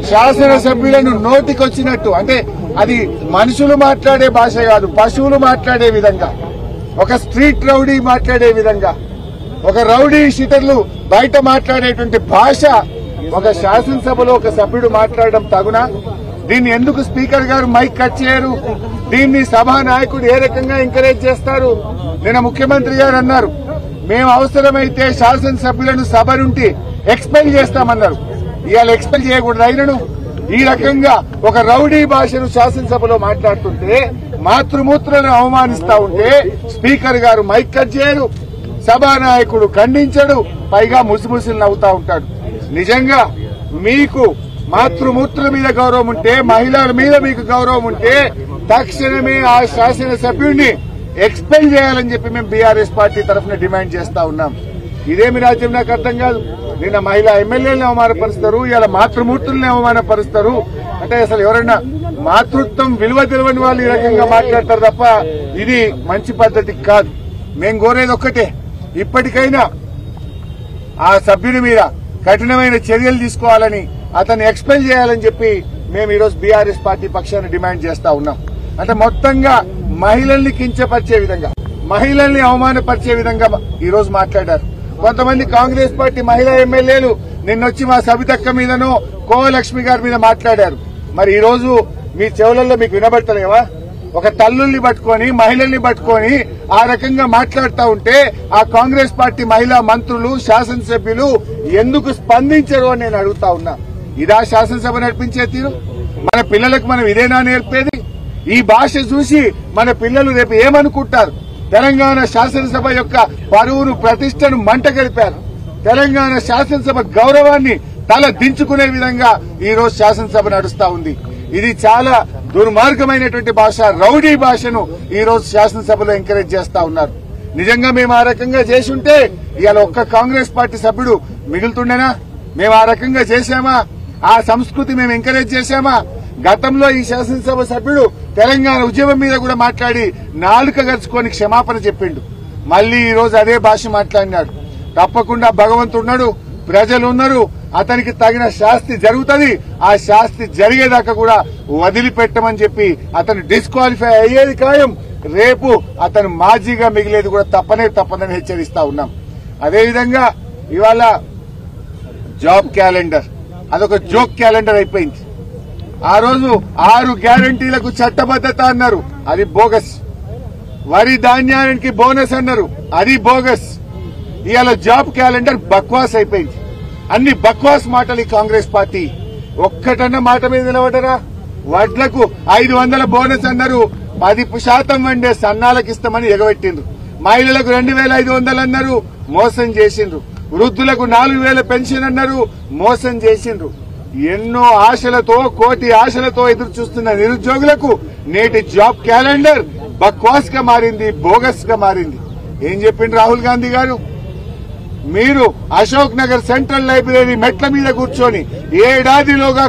శాసనసభ్యులను నోటికొచ్చినట్టు, అంటే అది మనుషులు మాట్లాడే భాష కాదు, పశువులు మాట్లాడే విధంగా, ఒక స్ట్రీట్ రౌడీ మాట్లాడే విధంగా, ఒక రౌడీ షీటర్లు బయట మాట్లాడేటువంటి భాష ఒక శాసనసభలో ఒక సభ్యుడు మాట్లాడడం తగునా? దీన్ని ఎందుకు స్పీకర్ గారు మైక్ కట్ చేయరు? దీన్ని సభా నాయకుడు ఏ రకంగా ఎంకరేజ్ చేస్తారు? నిన్న ముఖ్యమంత్రి గారు అన్నారు, మేము అవసరమైతే శాసనసభ్యులను సభ నుండి ఎక్స్పెల్ చేస్తామన్నారు. ఇవాళ ఎక్స్పెల్ చేయకూడదు అయినను. ఈ రకంగా ఒక రౌడీ భాషను శాసనసభలో మాట్లాడుతుంటే, మాతృమూత్రులను అవమానిస్తా ఉంటే స్పీకర్ గారు మైక్ కట్ చేయరు, సభానాయకుడు ఖండించడు, పైగా ముసిముసిలు నవ్వుతా ఉంటాడు. నిజంగా మీకు మాతృమూర్తుల మీద గౌరవం ఉంటే, మహిళల మీద మీకు గౌరవం ఉంటే తక్షణమే ఆ శాసనసభ్యుడిని ఎక్స్పెల్ చేయాలని చెప్పి మేము బీఆర్ఎస్ పార్టీ తరఫున డిమాండ్ చేస్తా ఉన్నాం. ఇదేమి రాజ్యం నాకు అర్థం కాదు. నిన్న మహిళా ఎమ్మెల్యేలను అవమానపరుస్తారు, ఇలా మాతృమూర్తుల్ని అవమానపరుస్తారు. అంటే అసలు ఎవరైనా మాతృత్వం విలువ తెలియని వాళ్ళు ఈ రకంగా మాట్లాడతారు తప్ప ఇది మంచి పద్ధతి కాదు. మేము కోరేది ఒక్కటే, ఇప్పటికైనా ఆ సభ్యుని మీద కఠినమైన చర్యలు తీసుకోవాలని, అతన్ని ఎక్స్పెల్ చేయాలని చెప్పి మేము ఈరోజు బీఆర్ఎస్ పార్టీ పక్షాన డిమాండ్ చేస్తా ఉన్నాం. అంటే మొత్తంగా మహిళల్ని కించపరిచే విధంగా, మహిళల్ని అవమానపరిచే విధంగా ఈరోజు మాట్లాడారు. కొంతమంది కాంగ్రెస్ పార్టీ మహిళా ఎమ్మెల్యేలు నిన్నొచ్చి మా సబితక్క మీదనో కోవలక్ష్మి గారి మీద మాట్లాడారు. మరి ఈ రోజు మీ చెవులలో మీకు వినబడతలేవా? ఒక తల్లుల్ని పట్టుకొని, మహిళల్ని పట్టుకొని ఆ రకంగా మాట్లాడుతూ ఉంటే ఆ కాంగ్రెస్ పార్టీ మహిళా మంత్రులు, శాసనసభ్యులు ఎందుకు స్పందించరు అని నేను అడుగుతా ఉన్నా. ఇదా శాసనసభ నడిపించే తీరు? మన పిల్లలకు మనం ఇదేనా నేర్పేది? ఈ భాష చూసి మన పిల్లలు రేపు ఏమనుకుంటారు? తెలంగాణ శాసనసభ యొక్క పరువును, ప్రతిష్టను మంట గడిపారు. తెలంగాణ శాసనసభ గౌరవాన్ని తల దించుకునే విధంగా ఈ రోజు శాసనసభ నడుస్తా ఉంది. ఇది చాలా దుర్మార్గమైనటువంటి భాష, రౌడీ భాషను ఈ రోజు శాసనసభలో ఎంకరేజ్ చేస్తా ఉన్నారు. నిజంగా మేము ఆ రకంగా చేసి ఉంటే ఇవాళ ఒక్క కాంగ్రెస్ పార్టీ సభ్యుడు మిగులుతుండేనా? మేము ఆ రకంగా చేశామా? ఆ సంస్కృతి మేము ఎంకరేజ్ చేశామా? గతంలో ఈ శాసనసభ సభ్యుడు తెలంగాణ ఉద్యమం మీద కూడా మాట్లాడి నాలుక గరుచుకొని క్షమాపణ చెప్పిండు. మళ్లీ ఈ రోజు అదే భాష మాట్లాడినాడు. తప్పకుండా భగవంతుడున్నాడు, ప్రజలున్నారు, అతనికి తగిన శాస్తి జరుగుతుంది. ఆ శాస్తి జరిగేదాకా కూడా వదిలిపెట్టమని చెప్పి అతను డిస్క్వాలిఫై అయ్యేది ఖాయం. రేపు అతను మాజీగా మిగిలేది కూడా తప్పదని హెచ్చరిస్తా ఉన్నాం. అదేవిధంగా ఇవాళ జాబ్ క్యాలెండర్ అదొక జోక్ క్యాలెండర్ అయిపోయింది. ఆ రోజు 6 గ్యారంటీలకు చట్టబద్దత అన్నారు, అది బోగస్. వరి ధాన్యానికి బోనస్ అన్నారు, అది బోగస్. ఇవాళ జాబ్ క్యాలెండర్ బక్వాస్ అయిపోయింది. అన్ని బక్వాస్ మాటలు ఈ కాంగ్రెస్ పార్టీ. ఒక్కటన్నా మాట మీద నిలబడరా? వడ్లకు 500 బోనస్ అన్నారు, 10% వండే సన్నాలకు ఇస్తామని ఎగబెట్టిండ్రు. మహిళలకు 2500 అన్నారు, మోసం చేసిండ్రు. వృద్ధులకు 4000 పెన్షన్ అన్నారు, మోసం చేసిండ్రు. ఎన్నో ఆశలతో, కోటి ఆశలతో ఎదురు చూస్తున్న నిరుద్యోగులకు నేటి జాబ్ క్యాలెండర్ బక్వాస్ గా మారింది, బోగస్ గా మారింది. ఏం చెప్పిండ్రు రాహుల్ గాంధీ గారు? మీరు అశోక్ నగర్ సెంట్రల్ లైబ్రరీ మెట్ల మీద కూర్చొని ఏడాదిలోగా